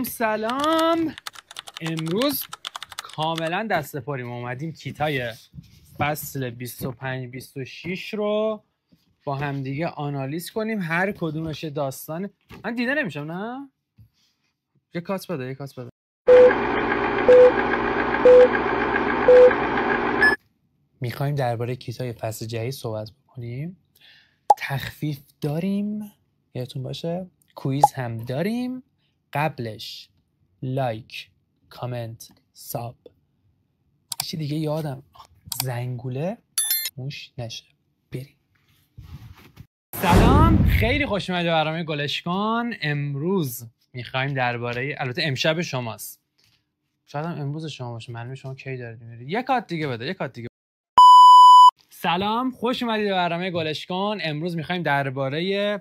سلام. امروز کاملا دست پریم اومدیم کیتای فصل 25-26 رو با همدیگه آنالیز کنیم. هر کدومش داستان من دیده نمیشم. نه یه کات بده. میخوایم درباره کیتای فصل جدید صحبت بکنیم. تخفیف داریم، یادتون باشه. کویز هم داریم. قبلش لایک، کامنت، ساب، چی دیگه یادم، زنگوله موش نشه. بریم. سلام، خیلی خوش اومدید به برنامه گلش کن. امروز میخوایم درباره، البته امشب شماست، شاید هم امروز شما باشه، معلومه شما کی دارید میرید. یک کات دیگه بده. سلام، خوش اومدید به برنامه گلش کن. امروز میخوایم درباره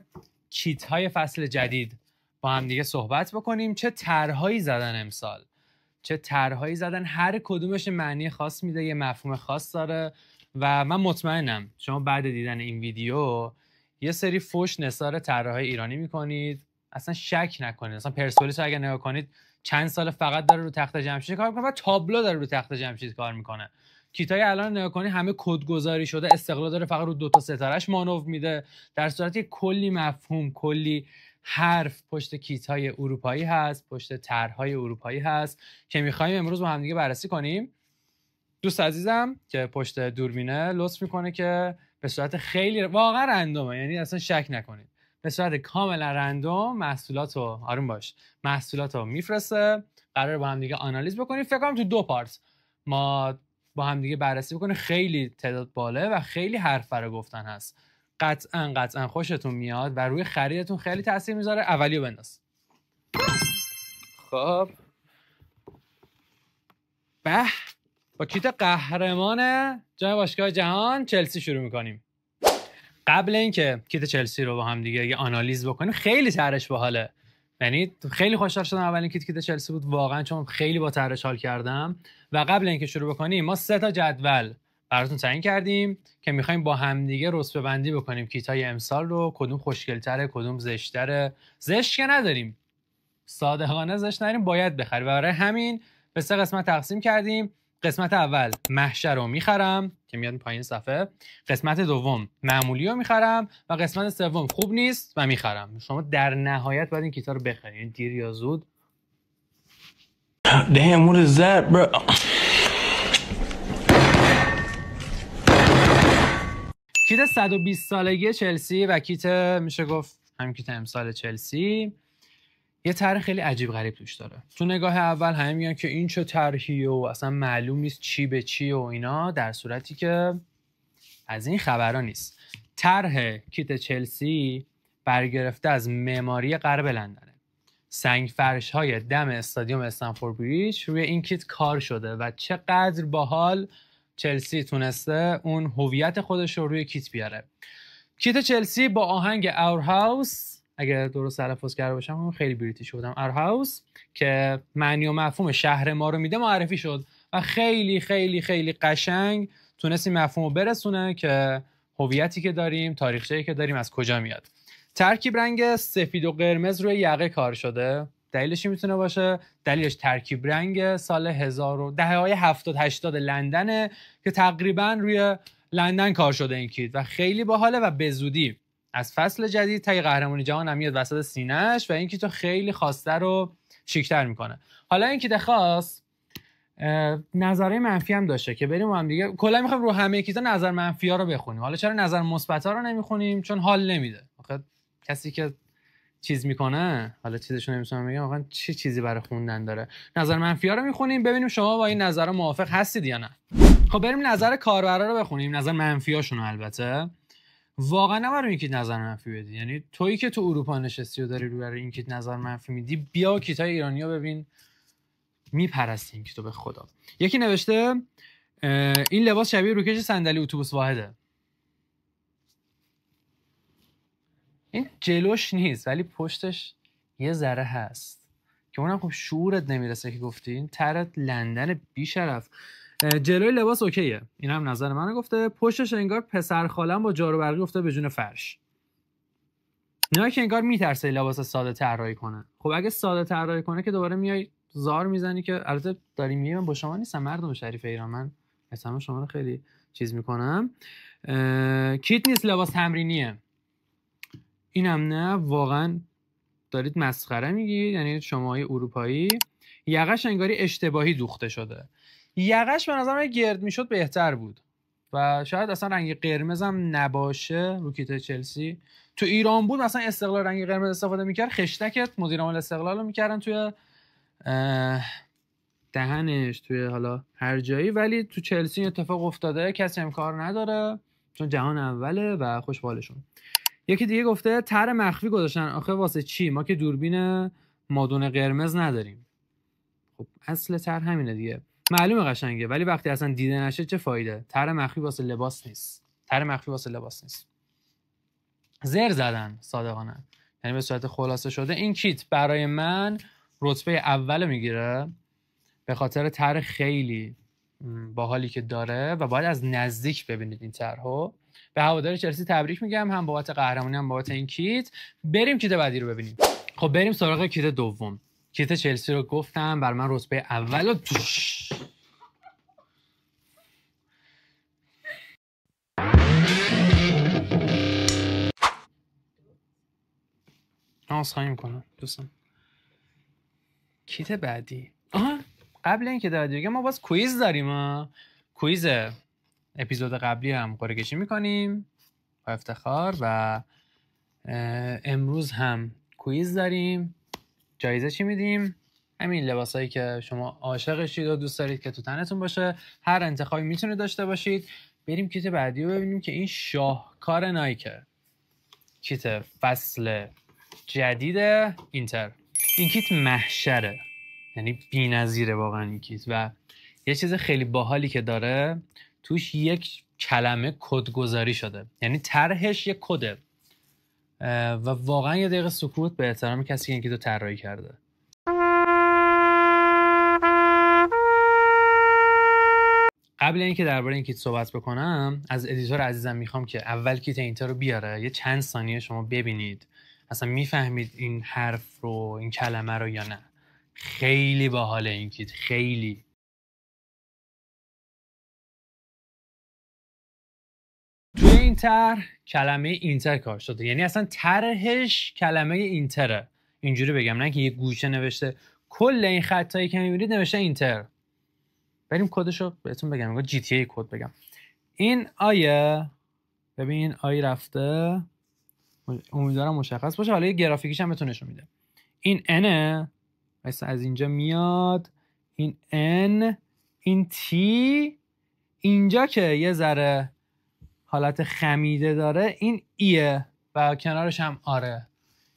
کیت های فصل جدید با هم دیگه صحبت بکنیم. چه طرحهایی زدن امسال، هر کدومش معنی خاص میده، یه مفهوم خاص داره و من مطمئنم شما بعد دیدن این ویدیو یه سری فوش نثار طرحهای ایرانی میکنید. اصلا شک نکنید، اصلا پرسپولیس رو اگه نگاه کنید چند سال فقط داره رو تخت جمشید کار میکنه و تابلو داره رو تخت جمشید کار میکنه. کیتای الان نگاه کنید همه کدگذاری شده، استقلال داره فقط رو 2 تا ستارهش مانور میده، در صورتی کلی مفهوم، کلی حرف پشت کیتای اروپایی هست، پشت طرحهای اروپایی هست که می‌خوایم امروز با هم دیگه بررسی کنیم. دوست عزیزم که پشت دوربینه لطف میکنه که به صورت خیلی واقعا رندومه، یعنی اصلا شک نکنید، به صورت کاملا رندوم محصولاتو میفرسته. قراره با هم دیگه آنالیز بکنیم. فکر کنم تو 2 پارت ما با هم دیگه بررسی بکنیم. خیلی تعداد باله و خیلی حرف برای گفتن هست. قطعا خوشتون میاد و روی خریدتون خیلی تاثیر میذاره. اولیو بنداز. خب با کیت قهرمان جام باشگاه جهان چلسی شروع میکنیم. قبل اینکه کیت چلسی رو با هم دیگه یه آنالیز بکنیم، خیلی طرحش باحاله. یعنی خیلی خوشحال شدم اولین کیت چلسی بود واقعا، چون خیلی با طرحش حال کردم. و قبل اینکه شروع بکنیم ما 3 تا جدول براتون تعیین کردیم که می‌خوایم با هم دیگه رتبه بندی بکنیم کیتای امسال رو، کدوم خوشگل‌تره، کدوم زشت‌تره. زشت که نداریم، صادقانه زشت نداریم، باید بخری. و برای همین به 3 قسمت تقسیم کردیم. قسمت اول محشر رو میخرم که میاد پایین صفحه، قسمت دوم معمولی رو میخرم و قسمت سوم خوب نیست و میخرم. شما در نهایت باید این کیتا رو بخرید، دیر یا زود. Damn, what is that, bro? کیت 120 سالگی چلسی و کیت میشه گفت همین کیت امسال چلسی یه طرح خیلی عجیب غریب توش داره. تو نگاه اول همه میگن که این چه طرحیه و اصلا معلوم نیست چی به چی و اینا، در صورتی که از این خبرها نیست. طرح کیت چلسی برگرفته از معماری غرب لندنه. سنگ فرش های دم استادیوم استنفورد بریج روی این کیت کار شده و چقدر باحال چلسی تونسته اون هویت خودش رو روی کیت بیاره. کیت چلسی با آهنگ اور هاوس، اگر درست تلفظ کرده باشم، خیلی بریتیش بودم، اور هاوس که معنی و مفهوم شهر ما رو میده معرفی شد و خیلی خیلی خیلی قشنگ تونست این مفهوم رو برسونه که هویتی که داریم، تاریخچه‌ای که داریم از کجا میاد. ترکیب رنگ سفید و قرمز روی یقه کار شده. دلیلش میتونه باشه، دلیلش ترکیب رنگ سال دهه‌های 70 80 لندنه که تقریبا روی لندن کار شده این کیت و خیلی باحاله و به زودی از فصل جدید تای قهرمانی جهان هم میاد وسط سینه‌اش و این کیتو خیلی خاص‌تر رو شیک‌تر میکنه. حالا این کیت خاص نظرهای منفی هم داشته که بریم هم دیگه کلا میخوایم رو همه کیتا نظر منفی‌ها رو بخونیم. حالا چرا نظر مثبت‌ها رو نمیخونیم؟ چون حال نمیده. آخه کسی که چیز میکنه، حالا چیزشو نمیتونم بگم، واقعا چه چیزی برای خوندن داره. نظر منفی‌ها رو میخونیم ببینیم شما با این نظرها موافق هستید یا نه. خب بریم نظر کاربرا رو بخونیم، نظر منفیاشون. البته واقعا نباید این کیت نظر منفی بدی. یعنی تویی که تو اروپا نشستی و داری روی این کیت نظر منفی میدی، بیا کیتای ایرانیو ببین، میپرستی این کیتو به خدا. یکی نوشته این لباس شبیه روکش صندلی اتوبوس واحده. این جلوش نیست ولی پشتش یه ذره هست که اونم خب شعورت نمیرسه که گفتی. این طرح لندن بیشرف. جلوی لباس اوکیه، این هم نظر منو گفته. پشتش انگار پسر خالم با جارو برقی گفته به جون فرش. نایک انگار میترسه لباس ساده طراحی کنه. خب اگه ساده طراحی کنه که دوباره میای زار میزنی که البته داری میگی من با شما نیستم مردم شریف ایران، من مثلا شما رو خیلی چیز میکنم. کیت نیست، لباس تمرینیه. اینم نه، واقعا دارید مسخره میگید. یعنی شماهای اروپایی یقش انگاری اشتباهی دوخته شده. یقش به نظر من گرد میشد بهتر بود و شاید اصلا رنگ قرمز هم نباشه رو کیت چلسی. تو ایران بود مثلا استقلال رنگ قرمز استفاده میکرد، خشتکت مدیر عامل استقلال رو میکردن توی دهنش، توی حالا هر جایی. ولی تو چلسی اتفاق افتاده، کسی هم کار نداره چون جهان اوله و خوشحالشون. یکی دیگه گفته تر مخفی گذاشتن. آخه واسه چی؟ ما که دوربین مادون قرمز نداریم. خب اصل تر همینه دیگه، معلومه قشنگه ولی وقتی اصلا دیده نشه چه فایده؟ تر مخفی واسه لباس نیست. تر مخفی واسه لباس نیست. زر زدن صادقانه. یعنی به صورت خلاصه شده این کیت برای من رتبه اول میگیره به خاطر تر خیلی باحالی که داره و باید از نزدیک ببینید این طرحو. به هوادار چلسی تبریک میگم، هم بابت قهرمانی هم بابت این کیت. بریم کیت بعدی رو ببینیم. خب بریم سراغ کیت دوم. کیت چلسی رو گفتم بر من رتبه اول و خواهی میکنم دوستان. کیت بعدی قبل اینکه بعدی بگم ما باز کویز داریم. کویز اپیزود قبلی هم قرعه کشی میکنیم با افتخار و امروز هم کویز داریم. جایزه چی میدیم؟ همین لباسایی که شما عاشقشید و دوست دارید که تو تنتون باشه. هر انتخابی میتونید داشته باشید. بریم کیت بعدی رو ببینیم که این شاهکار نایکه. کیت فصل جدید اینتر. این کیت محشره، یعنی بی‌نظیره واقعا این کیت. و یه چیز خیلی باحالی که داره توش یک کلمه کدگذاری شده، یعنی طرحش یک کده و واقعا یه دقیقه سکوت به احترام کسی که این کیتو طراحی کرده. قبل اینکه درباره این کیت صحبت بکنم از ادیتور عزیزم میخوام که اول کیت اینتر رو بیاره، یه چند ثانیه شما ببینید اصلا میفهمید این حرف رو، این کلمه رو یا نه. خیلی باحاله این کیت، خیلی. توی این طرح کلمه اینتر کار شده، یعنی اصلا طرحش کلمه اینتره. اینجوری بگم، نه که یه گوشه نوشته کل این خطایی که میبینید نوشته اینتر. بریم کدشو بهتون بگم، میگم جی تی ای کد بگم. این آیه، ببین آیه رفته، امیدوارم مشخص باشه. حالا یه گرافیکیش هم بهتون نشون میده. این n مثلا از اینجا میاد، این n، این t، اینجا که یه ذره حالت خمیده داره این ایه و کنارش هم آره.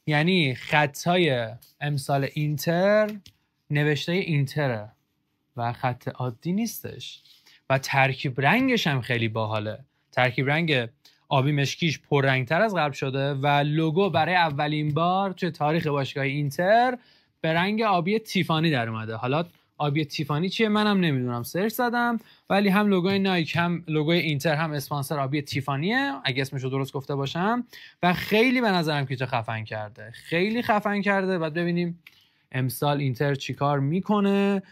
یعنی خطای امسال اینتر نوشته اینتره و خط عادی نیستش و ترکیب رنگش هم خیلی باحاله. ترکیب رنگ آبی مشکیش پررنگتر از قبل شده و لوگو برای اولین بار توی تاریخ باشگاه اینتر به رنگ آبی تیفانی در اومده. حالا آبی تیفانی چیه منم نمیدونم، سرچ زدم، ولی هم لوگوی نایک هم لوگوی اینتر هم اسپانسر آبی تیفانیه اگه اسمشو درست گفته باشم و خیلی به نظرم کیتو خفن کرده، خیلی خفن کرده. بعد ببینیم امسال اینتر چیکار میکنه.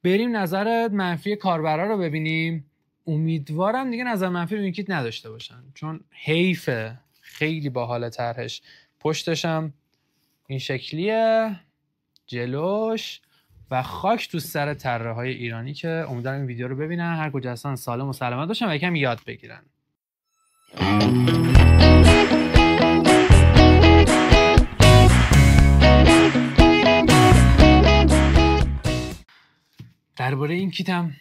بریم نظر منفی کاربرا رو ببینیم. امیدوارم دیگه نظر منفی رو این کیت نداشته باشن چون حیفه، خیلی باحال طرحش. پشتشم این شکلیه، جلوش و خاک تو سر طراحای ایرانی که امیدوارم این ویدیو رو ببینن، هر کجا هستن سالم و سلامت باشن و یکم یاد بگیرن. درباره این کیتم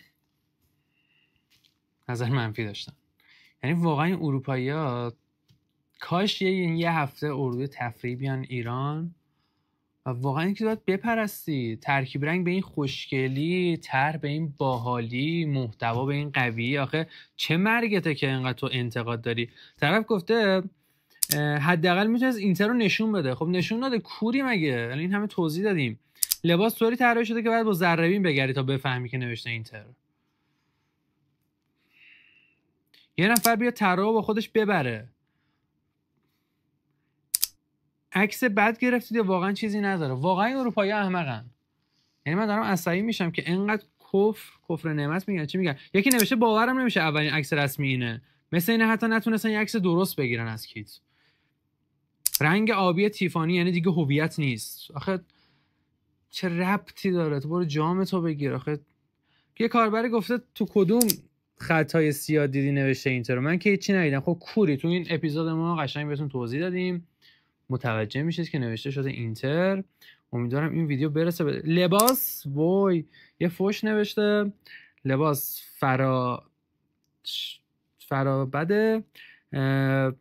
نظر منفی داشتم. یعنی واقعا این اروپایی‌ها کاش یه هفته اردوی تفریحی بیان ایران و واقعا اینکه باید بپرستی. ترکیب رنگ به این خوشگلی، طرح به این باحالی، محتوا به این قوی. آخه چه مرگته که اینقدر تو انتقاد داری؟ طرف گفته حداقل میتونه از اینتر رو نشون بده. خب نشون داده، کوری مگه؟ این همه توضیح دادیم. لباس طوری طراحی شده که باید با ذره‌بین بگردی تا بفهمی که نوشته اینتر. یه نفر بیا طراح با خودش ببره. عکس بد گرفتید یا واقعا چیزی نداره. واقعا این اروپایی احمقن. یعنی من دارم عصبی میشم که اینقدر کفر نعمت میگن. چی میگن؟ یکی نوشته باورم نمیشه اولین عکس رسمی اینه. مثل اینه حتی نتونستن یه عکس درست بگیرن از کیت. رنگ آبی تیفانی یعنی دیگه هویت نیست. آخه چه ربطی داره؟ تو برو جام تو بگیر. آخه یه کاربری گفته تو کدوم خطای سیاه دیدی نوشته اینتر؟ من که هیچی ندیدم. خب کوری تو این اپیزود ما قشنگ بهتون توضیح دادیم، متوجه میشید که نوشته شده اینتر. امیدوارم این ویدیو برسه به لباس. وای یه فوش نوشته لباس فرا بده،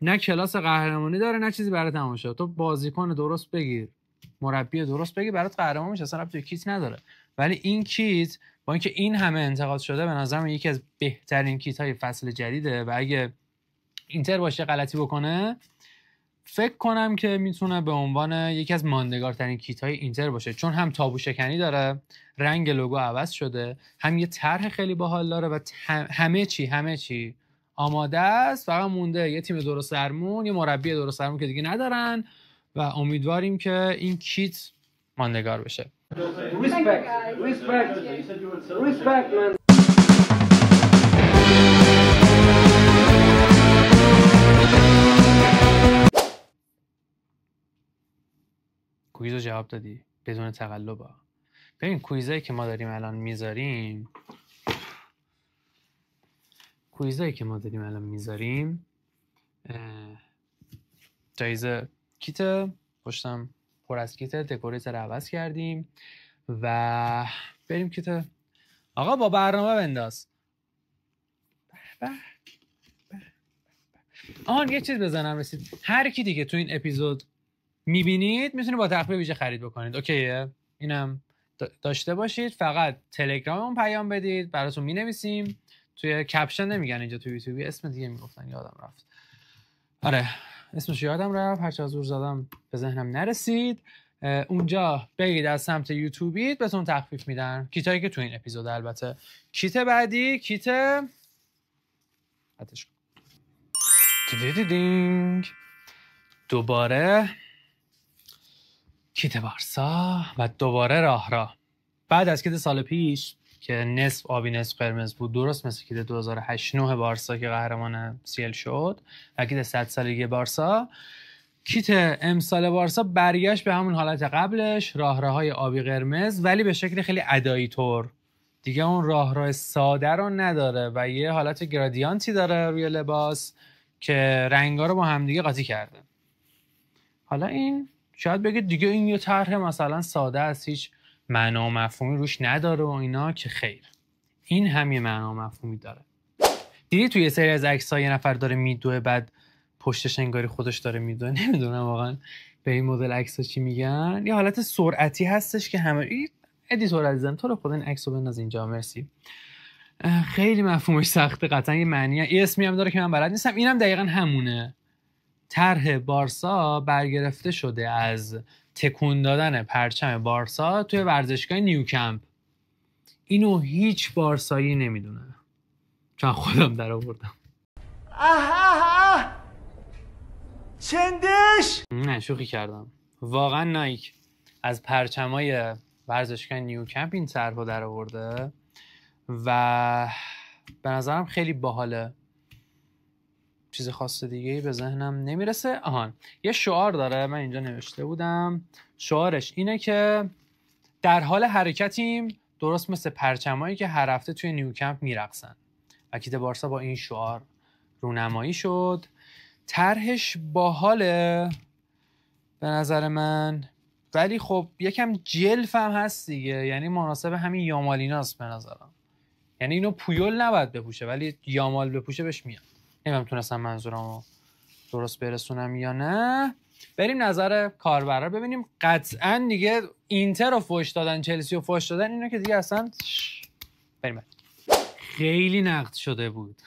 نه کلاس قهرمانی داره نه چیزی برای تماشا. تو بازیکن درست بگیر، مربی درست بگیر، برات قهرمان میشه. اصلا ربطی به کیت نداره. ولی این کیت با اینکه این همه انتقاد شده به نظرم یکی از بهترین کیت های فصل جدیده و اگه اینتر باشه غلطی بکنه فکر کنم که میتونه به عنوان یکی از ماندگارترین کیت های اینتر باشه، چون هم تابو شکنی داره، رنگ لوگو عوض شده، هم یه طرح خیلی باحال داره و همه چی آماده است. فقط مونده یه تیم درست درمون، یه مربی درست درمون که دیگه ندارن و امیدواریم که این کیت ماندگار بشه. Respect man. کویزو جواب دادی بدون تقلب. ببین کویزایی که ما داریم الان میذاریم جایزه کیت پشتم پر از کیت، دکوریتر عوض کردیم و بریم کیت. آقا با برنامه بنداز. یه چیز بزنم رسید. هر کی دیگه تو این اپیزود میبینید میتونید با تخفیف ویژه خرید بکنید. اوکیه؟ اینم داشته باشید. فقط تلگراممون پیام بدید، براتون مینویسیم. توی کپشن نمیگن اینجا، تو یوتیوبی اسم دیگه میگفتن، یادم رفت. آره اسمش یادم رفت، هرچه از زور زدم به ذهنم نرسید. اونجا بگید از سمت یوتیوبی بهتون تخفیف میدن. کیتایی که تو این اپیزود البته. کیت بعدی کیت دوباره کیت بارسا و دوباره راه بعد از کیت سال پیش که نصف آبی نصف قرمز بود، درست مثل کیت 2008 9 بارسا که قهرمان سیل شد و کیت 100 سالگی بارسا، کیت امسال بارسا برگشت به همون حالت قبلش، راههای آبی قرمز ولی به شکل خیلی ادایی طور دیگه. اون راه ساده رو نداره و یه حالت گرادیانتی داره روی لباس که رنگا رو با هم دیگه قاطی کرده. حالا این شاید بگید دیگه این یه طرح مثلا ساده است، هیچ معنا و مفهومی روش نداره و اینا، که خیر، این هم یه معنا و مفهومی داره. دیدی توی یه سری از عکس‌ها یه نفر داره میدوه بعد پشتش انگاری خودش داره میدوه. نمیدونم واقعا به این مدل عکس‌ها چی میگن. یه حالت سرعتی هستش که همه ادیتور عزیزم تو رو خدا این عکسو بنداز اینجا، مرسی. خیلی مفهومش سخته، قطعا یه معنی یه اسمی هم داره که من بلد نیستم. اینم دقیقاً همونه. طرح بارسا برگرفته شده از تکون دادن پرچم بارسا توی ورزشگاه نیوکمپ. اینو هیچ بارسایی نمیدونه، چون خودم در آوردم. چندش؟ نه شوخی کردم. واقعا نایک از پرچمای ورزشگاه نیوکمپ این طرحو در آورده و به نظرم خیلی باحاله. چیز خاص دیگه‌ای به ذهنم نمیرسه. یه شعار داره، من اینجا نوشته بودم. شعارش اینه که در حال حرکتیم، درست مثل پرچمایی که هر هفته توی نیوکمپ میرقصن. و کیت بارسا با این شعار رونمایی شد. طرحش باحاله به نظر من، ولی خب یکم جلف هم هست دیگه، یعنی مناسب همین یامالیناست به نظرم. یعنی اینو پویول نباید بپوشه ولی یامال بپوشه بهش میاد. نمیدونم تونستم منظورمو درست برسونم یا نه. بریم نظر کاربرا ببینیم. قطعا دیگه اینتر رو فوش دادن، چلسی رو فوش دادن، اینو که دیگه اصلا بریم. خیلی نقد شده بود.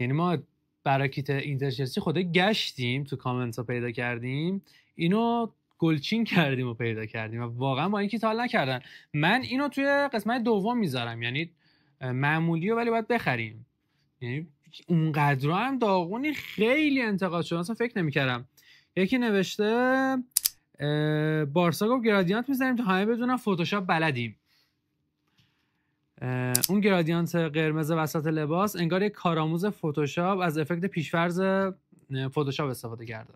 یعنی ما برای کیت اینتر چلسی خود گشتیم تو کامنت ها پیدا کردیم، اینو گلچین کردیم و پیدا کردیم و واقعا با این کیت حال نکردن. من اینو توی قسمت دوم میذارم، یعنی معمولیه ولی باید بخریم. یعنی اونقدر هم داغونی، خیلی انتقاد شد. اصلا فکر نمی‌کردم یکی نوشته بارسا گفت گرادیانت میزنیم تا همه بدونن فتوشاپ بلدیم. اون گرادیانت قرمز وسط لباس انگار یک کارآموز فتوشاپ از افکت پیشفرض فتوشاپ استفاده کرده.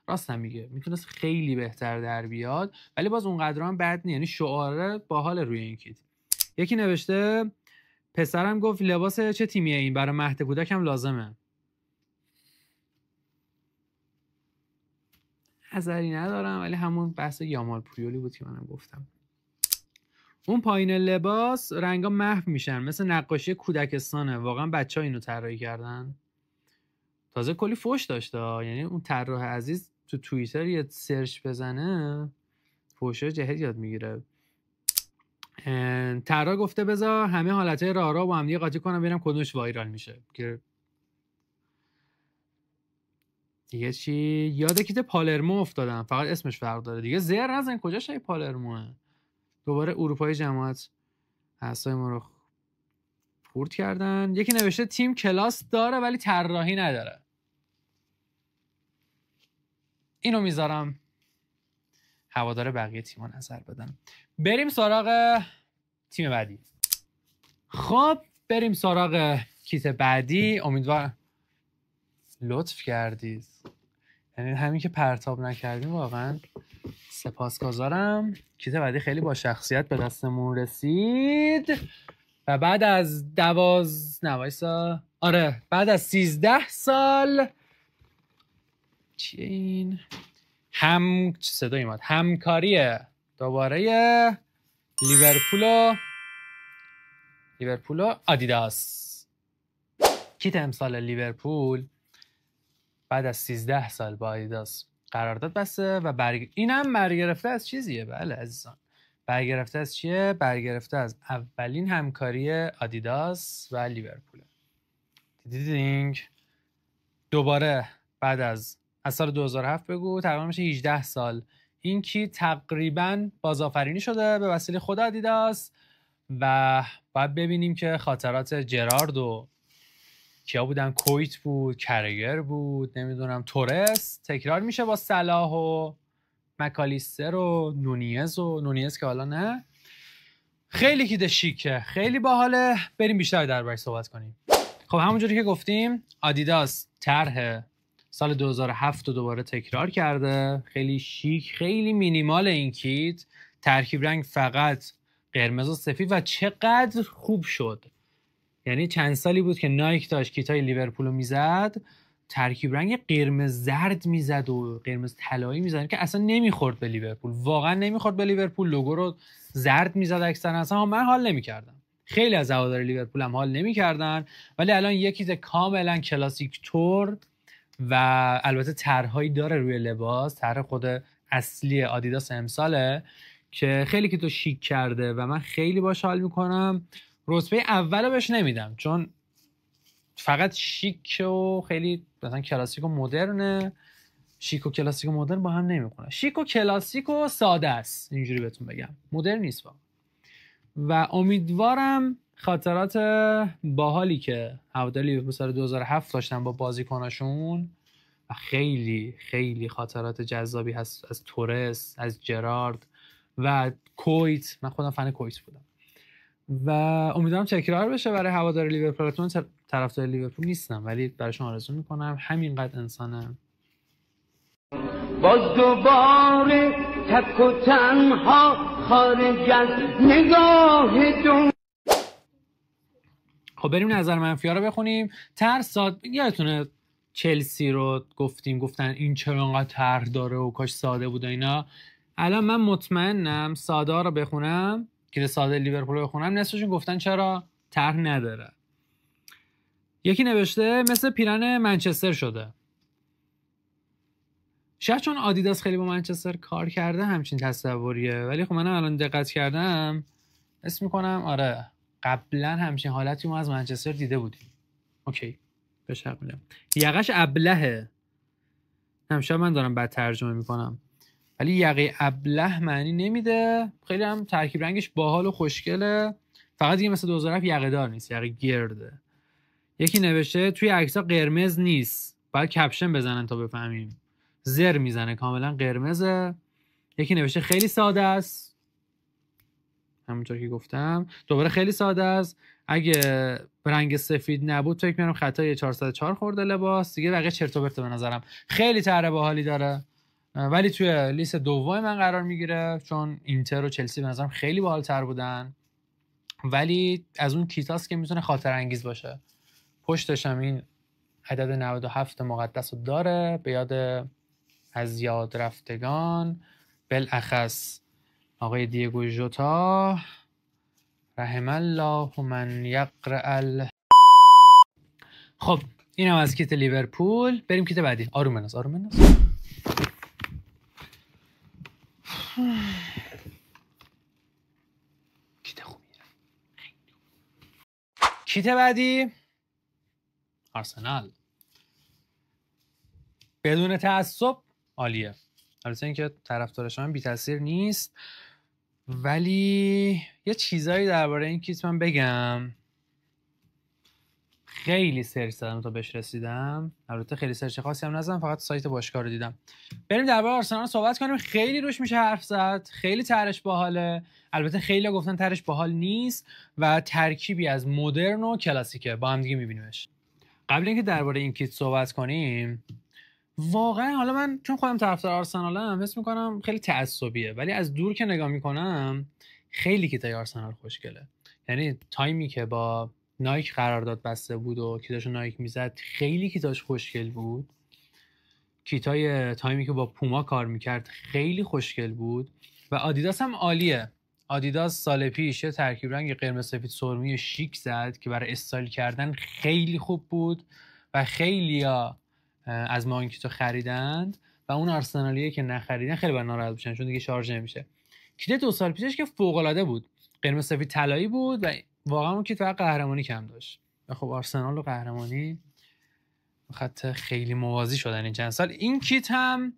راست هم میگه، میتونست خیلی بهتر در بیاد ولی باز اونقدر هم بد نیست، یعنی شعاره باحال روی این کیت. یکی نوشته پسرم گفت لباس چه تیمیه این، برای مهد کودک هم لازمه. نظری ندارم ولی همون بحث یامال پویولی بود که منم گفتم. اون پایین لباس رنگا محو میشن، مثل نقاشی کودکستانه. واقعا بچه‌ها اینو طراحی کردن. تازه کلی فوش داشته، یعنی اون طراح عزیز تو توییتر یه سرچ بزنه فوشه جهت یاد میگیره. طراح گفته بذار همه حالتهای راه با هم دیگه قاطی کنم ببینم کدومش وایرال میشه. دیگه چی؟ یاد کیت پالرمو افتادم، فقط اسمش فرق داره دیگه. زر نزن، کجاش این پالرموه؟ دوباره اروپای جماعت اعصای ما رو خورد کردن. یکی نوشته تیم کلاس داره ولی طراحی نداره. اینو میذارم هوادار بقیه تیم‌ها نظر بدن. بریم سراغ تیم بعدی. خب بریم سراغ کیت بعدی. امیدوارم لطف کردید، یعنی همین که پرتاب نکردیم واقعا سپاسگزارم. کیت بعدی خیلی با شخصیت به دستمون رسید و بعد از 13 سال چیه این؟ صدای اومد. همکاری دوباره لیورپول و آدیداس. کیت امسال لیورپول بعد از 13 سال با آدیداس قرارداد بسته و اینم برگرفته از چیزیه. بله عزیزان، برگرفته از چیه؟ برگرفته از اولین همکاری آدیداس و لیورپول. دیدینگ دوباره بعد از سال 2007 بگو تقریبا میشه 18 سال این کی تقریبا بازآفرینی شده به وسیله خود آدیداس و باید ببینیم که خاطرات جرارد و کیا بودن، کویت بود، کرگر بود، نمیدونم تورس تکرار میشه با صلاح و مکالیستر و نونیز که حالا نه. خیلی کیت شیکه، خیلی باحاله. بریم بیشتر دربارش صحبت کنیم. خب همونجوری که گفتیم آدیداس طرح سال 2007 رو دوباره تکرار کرده. خیلی شیک، خیلی مینیمال این کیت. ترکیب رنگ فقط قرمز و سفید و چقدر خوب شد. یعنی چند سالی بود که نایک داشت کیتای لیورپول رو میزد ترکیب رنگ قرمز زرد میزد و قرمز طلایی میزد که اصلا نمیخورد به لیورپول، واقعا نمیخورد به لیورپول. لوگو رو زرد میزد اکثرا، اصلا من حال نمیکردم. خیلی از هوادار لیورپول هم حال نمیکردن. ولی الان یکی کیت کاملا کلاسیک تور و البته طرحهایی داره روی لباس، طرح خود اصلی آدیداس امساله که خیلی کیتو شیک کرده و من خیلی باش حال میکنم. رتبه اولو بهش نمیدم چون فقط شیک و خیلی مثلا کلاسیک و مدرنه. شیک و کلاسیک و مدرن با هم نمیخونه. شیک و کلاسیک و ساده است، اینجوری بهتون بگم، مدرن نیست واقعا. و امیدوارم خاطرات باحالی که هوادار لیورپول سال 2007 داشتن با بازیکناشون و خیلی خیلی خاطرات جذابی هست از تورس، از جرارد و کویت. من خودم فن کویت بودم و امیدوارم تکرار بشه برای هوادار لیورپول. من طرفدار لیورپول نیستم ولی براشون آرزو میکنم همینقدر انسان باز دوباره تک و تنها خارج از نگاه دون. خب بریم نظر منفی ها رو بخونیم. یادتونه چلسی رو گفتن این چرا انقدر طرح داره و کاش ساده بود اینا. الان من مطمئنم ساده ها رو بخونم که ساده لیورپول رو بخونم نصفشون گفتن چرا طرح نداره. یکی نوشته مثل پیرن منچستر شده. شاید چون آدیداس خیلی با منچستر کار کرده همچین تصوریه، ولی خب من الان دقت کردم اسم میکنم آره قبلا همچین حالتی ما از منچستر دیده بودیم. اوکی بهش حق میدم. یقش ابلهه. شاید من دارم بد ترجمه میکنم ولی یقه ابله معنی نمیده. خیلی هم ترکیب رنگش باحال و خوشگله، فقط دیگه مثل 2007 یقه دار نیست، یقه گرده. یکی نوشته توی عکس‌ها قرمز نیست، باید کپشن بزنن تا بفهمیم. زر میزنه، کاملا قرمزه. یکی نوشته خیلی ساده است، همونطور که گفتم. دوباره خیلی ساده است. اگه رنگ سفید نبود فکر می‌کنم خطای 404 خورده لباس دیگه. بقیه چرت و پرت به نظرم. خیلی طرح باحالی داره، ولی توی لیست دوم من قرار میگیره چون اینتر و چلسی به نظرم خیلی باحال‌تر بودن. ولی از اون کیتاست که میتونه خاطر انگیز باشه. پشتش هم این عدد 97 مقدس رو داره، به یاد از یاد رفتگان، بالاخص آقای دیگو ژوتا رحم الله من یقرأ. خب اینم از کیت لیورپول. بریم کیت بعدی. آروم بناس آروم بناس. کیت خوبیه. کیت بعدی آرسنال. بدون تعصب عالیه. البته اینکه طرفدارش من بی تاثیر نیست، ولی یه چیزایی درباره این کیت من بگم. خیلی سرچ زدم تا بهش رسیدم. البته خیلی سرچ خاصی هم نزدم، فقط سایت باشگاه رو دیدم. بریم درباره آرسنال صحبت کنیم. خیلی روش میشه حرف زد، خیلی طرحش باحاله. البته خیلی گفتن طرحش باحال نیست و ترکیبی از مدرن و کلاسیکه، با هم دیگه میبینیمش. قبل اینکه درباره این کیت صحبت کنیم، واقعا حالا من چون خودم طرفدار آرسنالم حس میکنم خیلی تعصبیه، ولی از دور که نگاه میکنم خیلی کیتای آرسنال خوشگله. یعنی تایمی که با نایک قرارداد بسته بود و کیتاشو نایک میزد خیلی کیتاش خوشگل بود. کیتای تایمی که با پوما کار میکرد خیلی خوشگل بود. و آدیداس هم عالیه. آدیداس سال پیش یه ترکیب رنگ قرمز سفید سرمه شیک زد که برای استایل کردن خیلی خوب بود و خیلیا از ما این کیتو خریدند و اون آرسنالیه که نخریدن خیلی باید ناراحت بشن چون دیگه شارژ نمیشه. کیت 2 سال پیشش که فوق العاده بود، قرمز سفید طلایی بود و واقعا اون کیت فقط قهرمانی کم داشت. و خب آرسنال و قهرمانی خط خیلی موازی شدن این چند سال. این کیت هم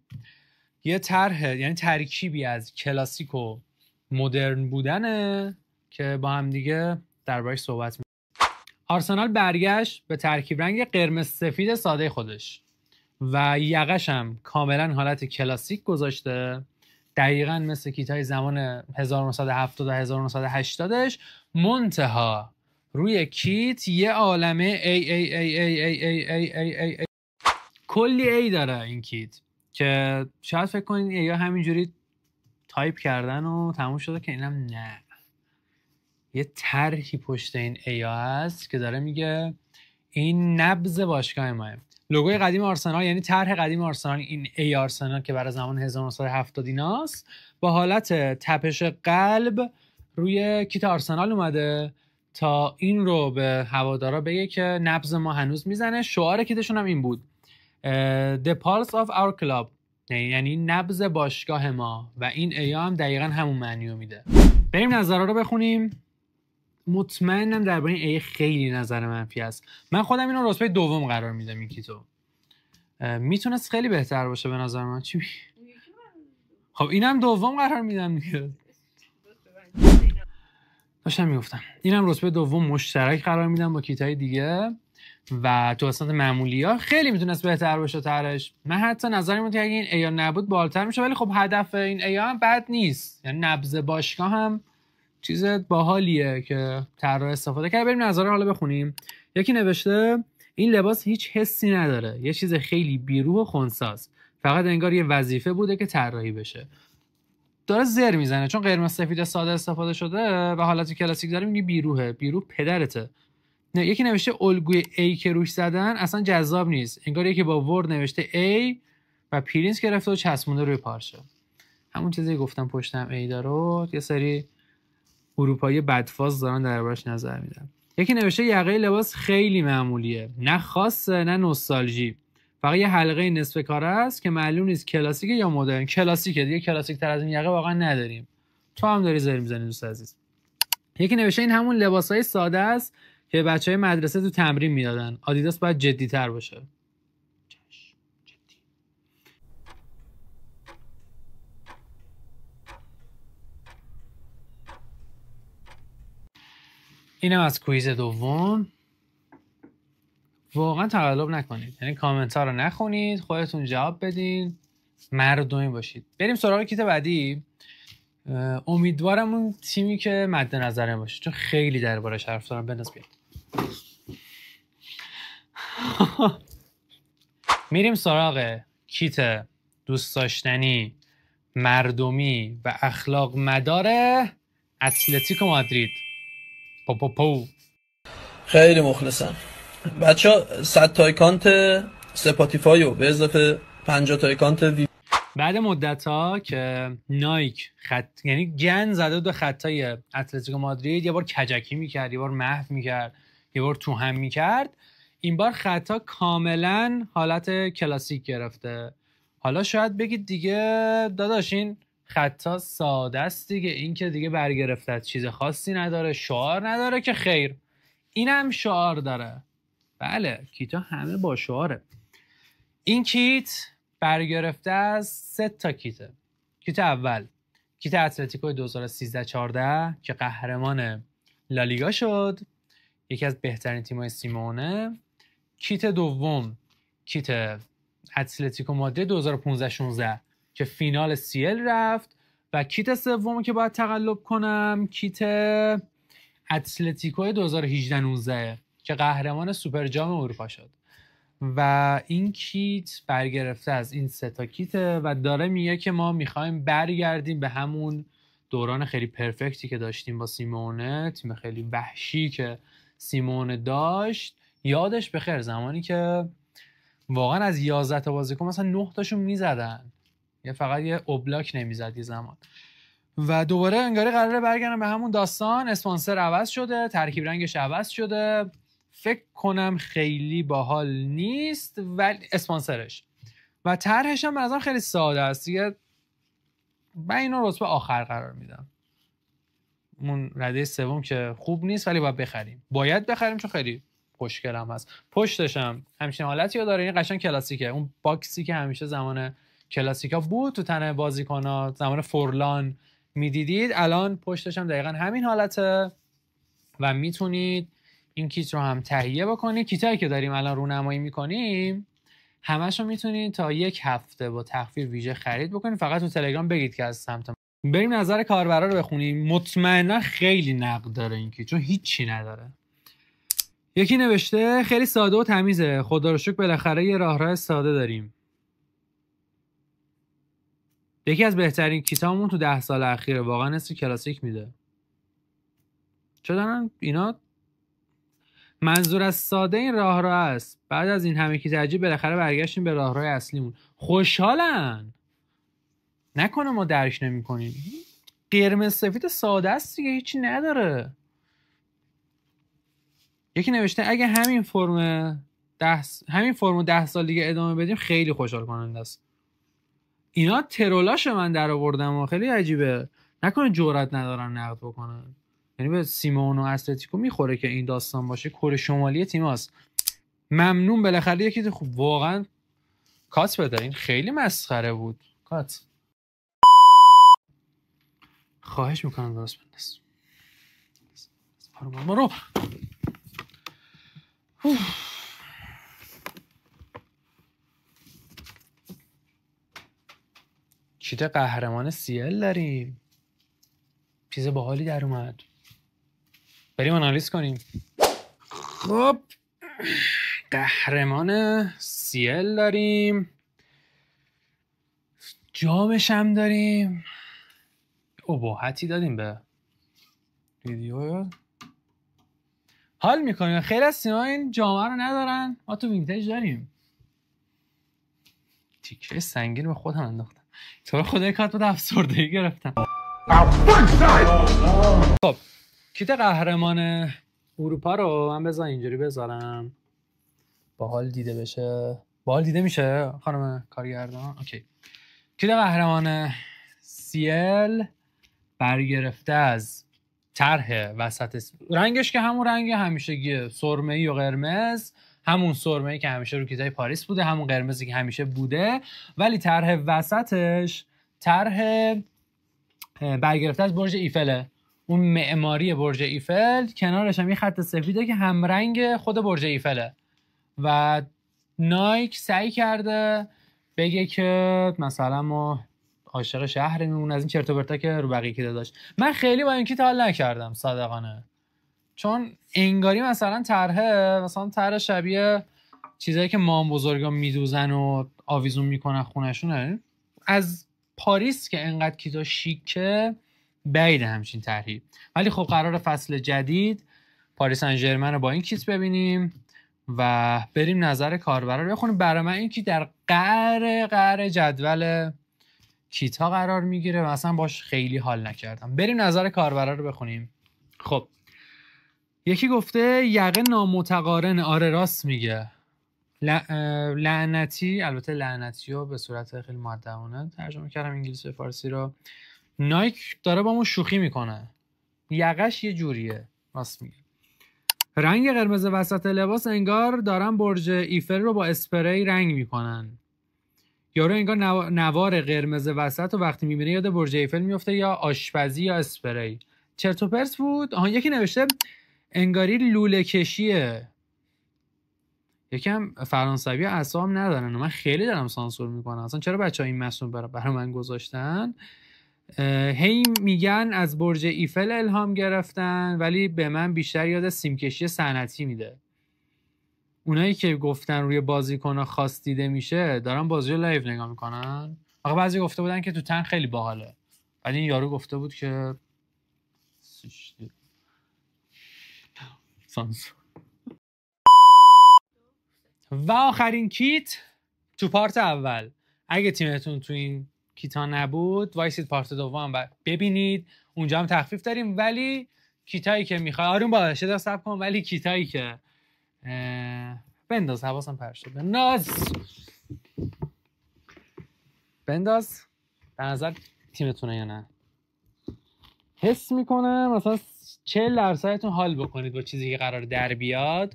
یه طرح، یعنی ترکیبی از کلاسیک و مدرن بودنه که با هم دیگه دربارش صحبت می‌کنیم. آرسنال برگشت به ترکیب رنگ قرمز سفید ساده خودش و یقش هم کاملا حالت کلاسیک گذاشته، دقیقاً مثل کیتای زمان 1970 و 1980ش. منتها روی کیت یه عالمه ای کلی ای داره این کیت که شاید فکر کنین یا همینجوری تایپ کردن و تموم شده، که اینم نه. یه طرحی پشت این ای هست که داره میگه این نبض باشگاه ماه. لوگوی قدیم آرسنال، یعنی طرح قدیم آرسنال، این ای آرسنال که برای زمان 1970 ایناست، با حالت تپش قلب روی کیت آرسنال اومده تا این رو به هوادارا بگه که نبض ما هنوز میزنه. شعار کیتشون هم این بود The Pulse of Our Club، یعنی نبض باشگاه ما، و این ای هم دقیقا همون معنی رو میده. بریم نظرها رو بخونیم. مطمئنم درباره این ای خیلی نظر منفی است. من خودم اینو رتبه دوم قرار میدم. این کیتو میتونست خیلی بهتر باشه به نظر من. چی خب اینم دوم قرار میدم دیگه. داشتم میگفتم اینم رتبه دوم مشترک قرار میدم با کیتای دیگه و تو قسمت معمولی‌ها خیلی میتونست بهتر باشه طرحش. من حتی نظرم اینه که اگه این ای نبود بالاتر میشه، ولی خب هدف این ای هم بد نیست. یعنی نبض باشگاه هم چیز باحالیه که طراح استفاده کرده. بریم نظر حالا بخونیم. یکی نوشته این لباس هیچ حسی نداره، یه چیز خیلی بیروح و خنثی‌ست، فقط انگار یه وظیفه بوده که طراحی بشه. داره زر میزنه چون قرمز سفید ساده استفاده شده و حالت کلاسیک داره. میگه بیروحه. بیروح پدرته. نه، یکی نوشته الگوی ای که روش زدن اصلا جذاب نیست، انگار یکی با ورد نوشته ای و پرینت گرفته و چسبونده روی پارچه. همون چیزی گفتم پشتم ای داره. یه سری اروپایی بدفاز دارن دربارش نظر میدن. یکی نوشته یقه لباس خیلی معمولیه، نه خاصه نه نوستالژی، فقط یه حلقه نصف کاره است که معلوم نیست کلاسیکه یا مدرن. کلاسیکه دیگه، کلاسیک تر از این یقه واقعا نداریم. تو هم داری زر میزنی دوست عزیز. یکی نوشته این همون لباسای ساده است که بچهای مدرسه تو تمرین میدادن. آدیداس باید جدی‌تر باشه. اینم از کویز دوم. واقعا تقلب نکنید، یعنی کامنت ها رو نخونید، خودتون جواب بدین. مردمی باشید. بریم سراغ کیت بعدی. امیدوارم اون تیمی که مد نظرم باشه، چون خیلی دربارش حرف دارم. بناس بیاد. میریم سراغ کیت دوست داشتنی، مردمی و اخلاق مدار اتلتیکو مادرید. پو خیلی مخلصم بچه. 100 تا اکانت سپاتیفایو به اضافه 50 تا اکانت بعد مدت ها که نایک یعنی گن زده دو خطای اتلتیکو مادرید، یه بار کجکی میکرد، یه بار محو میکرد، یه بار توهم میکرد، این بار خطا کاملا حالت کلاسیک گرفته. حالا شاید بگید دیگه داداش این خطا ساده است دیگه، این که دیگه برگرفته چیز خاصی نداره، شعار نداره، که خیر اینم شعار داره. بله کیتا همه با شعاره. این کیت برگرفته از 3 تا کیته. کیت اول کیت اتلتیکو 2013-14 که قهرمان لالیگا شد، یکی از بهترین تیم‌های سیمونه. کیت دوم کیت اتلتیکو مادرید 2015-16 که فینال CL رفت. و کیت سوم که باید تقلب کنم کیت اتلتیکو 2018-19 که قهرمان سوپر جام اروپا شد. و این کیت برگرفته از این 3 تا کیته و داره میگه که ما میخوایم برگردیم به همون دوران خیلی پرفکتی که داشتیم با سیمونه، تیم خیلی وحشی که سیمونه داشت. یادش بخیر زمانی که واقعا از 11 تا بازیکن مثلا 9 تاشون میزدن، یا فقط یه اوبلاک نمیزد یه زمان. و دوباره انگاری قراره برگردن به همون داستان. اسپانسر عوض شده، ترکیب رنگش عوض شده، فکر کنم خیلی باحال نیست ولی اسپانسرش و طرحش هم بنظرم خیلی ساده است دیگه. من اینو رتبه آخر قرار میدم. اون رده سوم که خوب نیست ولی باید بخریم چون خیلی خوشگل هم هست. پشتش هم همچین حالتی داره، این قشنگ کلاسیکه، اون باکسی که همیشه زمان کلاسیکا بود تو تن بازیکن‌ها، زمان فورلان میدیدید، الان پشتش هم دقیقاً همین حالته و میتونید این کیت رو هم تهیه بکنید. کیتایی که داریم الان رونمایی میکنیم همش رو میتونید تا 1 هفته با تخفیف ویژه خرید بکنید. فقط تو تلگرام بگید که از سمت ما. بریم نظر کاربرا رو بخونیم. مطمئنا خیلی نقد داره این کیت چون هیچی نداره. یکی نوشته خیلی ساده و تمیزه، خدا رو شکر بالاخره یه راه ساده داریم. یکی از بهترین کیتامون تو 10 سال اخیره، واقعا حس کلاسیک میده. چون اینا منظور از ساده این راه است. بعد از این همه کیت عجیب بالاخره برگشتیم به راه اصلیمون. خوشحالن. نکنه ما درک نمی‌کنیم. قرمز سفید ساده است دیگه، هیچی نداره. یکی نوشته اگه همین فرم 10 سال دیگه ادامه بدیم خیلی خوشحال کننده است. اینا ترولاش من در آوردم و خیلی عجیبه. نکنه جرئت ندارن نقد بکنن. یعنی به سیمون و اتلتیکو میخوره که این داستان باشه. کره شمالی تیماست. ممنون بالاخره یکی خوب واقعا کات بده. این خیلی مسخره بود. کات. خواهش میکنم درست بنداز. برو. کیت قهرمان CL داریم. چیز باحالی در اومد. بریم آنالیز کنیم. خب قهرمان CL داریم، جامش هم داریم، اباحتی دادیم به ویدیو. حال میکنیم. خیلی از تیم‌ها این جامه رو ندارن، ما تو وینتج داریم. تیکه سنگین به خودم انداختم. تو خدای کات بود افسردگی گرفتم. خب کیت قهرمان اروپا رو من بذار اینجوری بذارم باحال دیده بشه. باحال دیده میشه خانم کارگردان؟ اوکی. کیت قهرمان CL برگرفته از طرح وسط، رنگش که همون رنگ همیشگیه، سرمه‌ای و قرمز، همون سرمه‌ای که همیشه رو کیتای پاریس بوده، همون قرمزی که همیشه بوده، ولی طرح وسطش طرح برگرفته از برج ایفله. اون معماری برج ایفل، کنارش هم یه خط سفیده که همرنگ خود برج ایفله و نایک سعی کرده بگه که مثلا ما عاشق شهرمون، از این چرت و پرتا که رو بقیه کیتا داشت. من خیلی با این کیت حال نکردم صادقانه، چون انگاری مثلا طرح شبیه چیزایی که مام بزرگا میدوزن و آویزون میکنن خونشونه. از پاریس که انقدر کیتا شیکه بعید همچین طرحی. ولی خب قرار فصل جدید پاریس سن ژرمن رو با این کیت ببینیم و بریم نظر کاربرا رو بخونیم. برای من این کیت در قعر جدول کیت ها قرار میگیره و اصلا باش خیلی حال نکردم. بریم نظر کاربرا رو بخونیم. خب یکی گفته یقه نامتقارن. آره راست میگه. لعنتی، البته لعنتی رو به صورت خیلی مؤدبانه ترجمه کردم انگلیسی فارسی رو. نایک داره با ما شوخی میکنه، یقش یه جوریه. راست میگه. رنگ قرمز وسط لباس انگار دارن برج ایفل رو با اسپری رنگ میکنن. یارو انگار نوار قرمز وسط و وقتی میبینه یاد برج ایفل میفته، یا آشپزی یا اسپری. چرت و پرت بود. یکی نوشته انگاری لوله کشیه. یکم فرانسوی اعصابم ندارن و من خیلی دارم سانسور میکنم. اصلا چرا بچه‌ها این متن برای من گذاشتن؟ هی میگن از برج ایفل الهام گرفتن، ولی به من بیشتر یاد سیمکشی صنعتی میده. اونایی که گفتن روی بازیکن‌ها خاص دیده میشه دارن بازی رو لایو نگاه میکنن. آقا بعضی گفته بودن که تو تن خیلی باحاله، ولی این یارو گفته بود که سانسور. و آخرین کیت تو پارت اول. اگه تیمتون تو این کیتا نبود وایسید پارت دوم ببینید، اونجا هم تخفیف داریم. ولی کیتایی که میخوای آروم باشه دا صبر کن، ولی کیتایی که بنداز حواسم پرت شد. بنداز به نظر تیمتونه یا نه. حس میکنم مثلا 40% حال بکنید با چیزی که قرار در بیاد،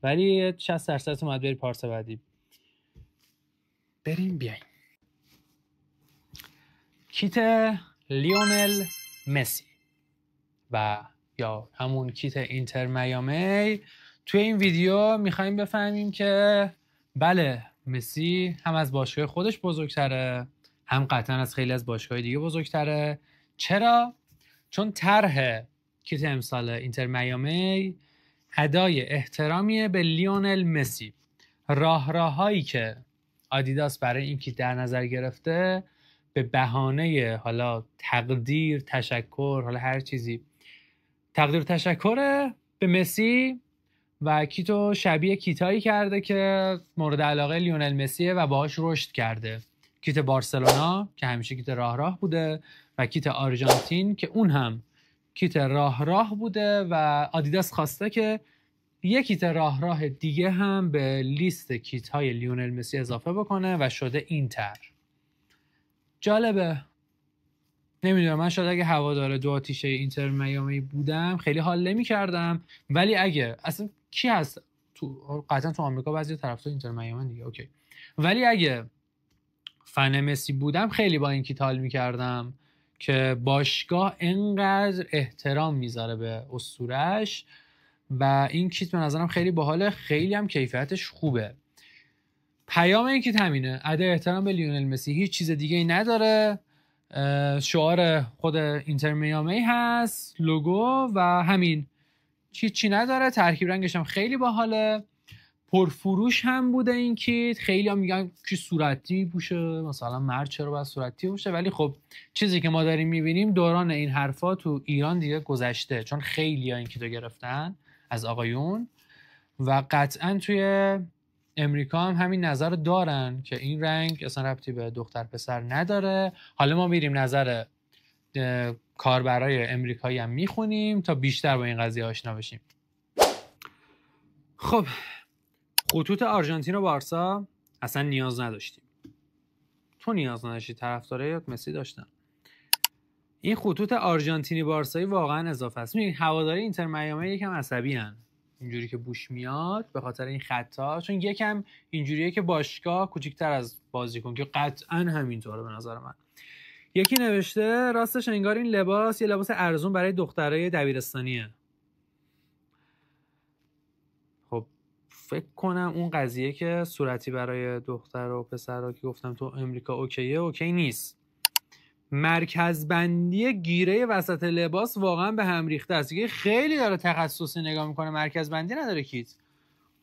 ولی 60% اومد بری پارت بعدی. بریم بیایم. کیت لیونل مسی و یا همون کیت اینتر میامی. توی این ویدیو میخوایم بفهمیم که بله مسی هم از باشگاه خودش بزرگتره، هم قطعا از خیلی از باشگاه دیگه بزرگتره. چرا؟ چون طرح کیت امسال اینتر میامی ادای احترامیه به لیونل مسی. راههایی که آدیداس برای این کیت در نظر گرفته به بهانه حالا تقدیر، تشکر، حالا هر چیزی، تقدیر و تشکر به مسی و کیتو شبیه کیتایی کرده که مورد علاقه لیونل مسیه و باهاش رشد کرده. کیت بارسلونا که همیشه کیت راه بوده و کیت آرژانتین که اون هم کیت راه بوده و آدیداس خواسته که یک کیت راه دیگه هم به لیست کیت های لیونل مسی اضافه بکنه و شده اینتر. جالبه. نمیدونم، من شاید اگه هوادار دو آتیشه اینتر میامی بودم خیلی حال نمی کردم، ولی اگه اصلا کی هست تو قطعا تو آمریکا بعضی طرفدار اینتر میامی دیگه اوکی، ولی اگه فن مسی بودم خیلی با این کیت حال میکردم که باشگاه انقدر احترام میذاره به اسطوره‌اش و این کیت به نظرم خیلی باحاله، خیلی هم کیفیتش خوبه. پیام این کیت همینه، ادای احترام به لیونل مسی، هیچ چیز دیگه ای نداره. شعار خود اینتر میامی هست، لوگو و همین، چی نداره. ترکیب رنگش هم خیلی باحاله، پرفروش هم بوده این کیت. خیلی هم میگن که صورتی پوشه، مثلا مرد چرا باید صورتی پوشه، ولی خب چیزی که ما داریم میبینیم دوران این حرفا تو ایران دیگه گذشته، چون خیلی ها این کیتو گرفتن از آقایون و قطعا توی امریکا هم همین نظر دارن که این رنگ اصلا ربطی به دختر پسر نداره. حالا ما میریم نظر کاربرای امریکایی هم میخونیم تا بیشتر با این قضیه آشنا بشیم. خب خطوط آرژانتین و بارسا اصلا نیاز نداشتیم. تو نیاز نداشتی، طرفدارای مسی داشتن. این خطوط آرژانتینی بارسایی واقعا اضافه است. می‌بینید هواداری اینتر میامی یکم عصبی ان اینجوری که بوش میاد به خاطر این خطا، چون یکم اینجوریه که باشگاه کوچیک‌تر از بازیکن، که قطعا همینطوره به نظر من. یکی نوشته راستش انگار این لباس یه لباس ارزون برای دخترای دبیرستانیه. خب فکر کنم اون قضیه که صورتی برای دختر و پسر که گفتم تو امریکا اوکی نیست. مرکز بندی گیره وسط لباس واقعا به هم ریخته است. دیگه خیلی داره تخصصی نگاه میکنه، مرکز بندی نداره کیت.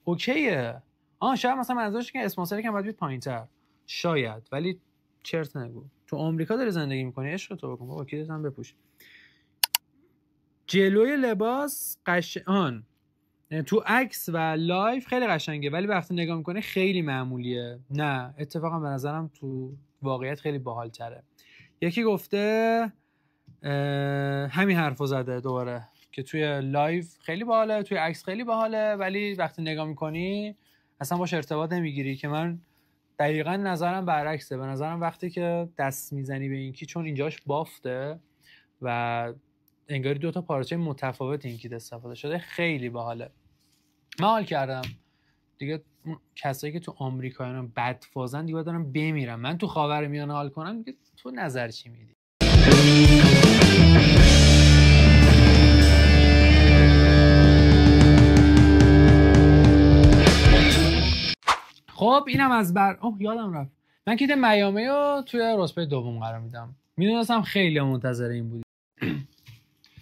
اوکیه. شاید مثلا منظورش که اسپانسر کم باید بیاد پایین‌تر. شاید، ولی چرت نگو. تو آمریکا داری زندگی میکنی، عشق تو بکن بابا، کیتت هم بپوش. جلوی لباس تو عکس و لایف خیلی قشنگه، ولی وقتی نگاه میکنی خیلی معمولیه. نه اتفاقا به نظرم تو واقعیت خیلی باحال تره. یکی گفته همین حرفو زده دوباره که توی لایف خیلی باحاله، توی عکس خیلی باحاله، ولی وقتی نگاه میکنی اصلا باش ارتباط نمیگیری. که من دقیقاً نظرم برعکسه. به نظرم وقتی که دست میزنی به اینکی، چون اینجاش بافته و انگاری دوتا پارچه متفاوت اینکی استفاده شده، خیلی باحاله. من حال کردم دیگه. کسایی که تو آمریکا اینا بدفازن دیگه دارن بمیرن. من تو خاورمیانه حال کنم دیگه. تو نظر چی میدی؟ خب اینم از یادم رفت. من کیت میامی رو توی رتبه دوم قرار میدم. میدونستم خیلی منتظر این بودی.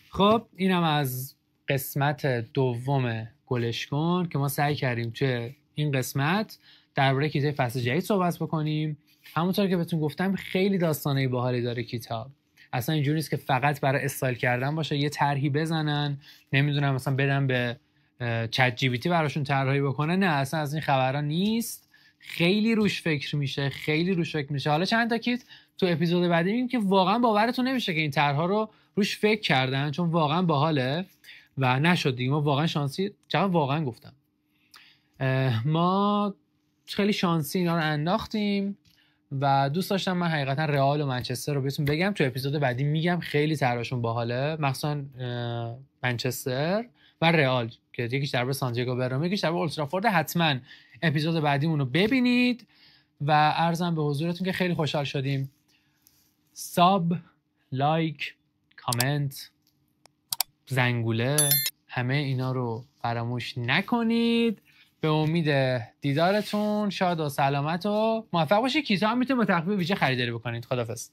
خب اینم از قسمت دوم گلش کن که ما سعی کردیم توی این قسمت درباره کیتای فصل جدید صحبت بکنیم. همونطور که بهتون گفتم خیلی داستانه باحالی داره کتاب. اصلا اینجوری نیست که فقط برای استایل کردن باشه، یه طرحی بزنن، نمیدونم مثلا بدن به چت جی پی تی براشون طرحی بکنه. نه اصلا از این خبرا نیست. خیلی روش فکر میشه. حالا چند تا کیت تو اپیزود بعدی میگیم که واقعا باورتون نمیشه که این طرح‌ها رو روش فکر کردن، چون واقعا باحاله و نشد دیگه. ما واقعا شانسی، واقعا گفتم ما خیلی شانسی اینا رو انداختیم و دوست داشتم من حقیقتا رئال و منچستر رو بهتون بگم. تو اپیزود بعدی میگم خیلی طرحشون باحاله، مخصوصا منچستر و رئال که یکیش درباره سانتیاگو برنامه، یکیش درباره اولترافورد. حتما اپیزود بعدیمون رو ببینید و عرضم به حضورتون که خیلی خوشحال شدیم. ساب، لایک، کامنت، زنگوله، همه اینا رو فراموش نکنید. به امید دیدارتون. شاد و سلامت و موفق باشید. کیتا هم میتونید با تخفیف ویژه خریداری بکنید. خداحافظ.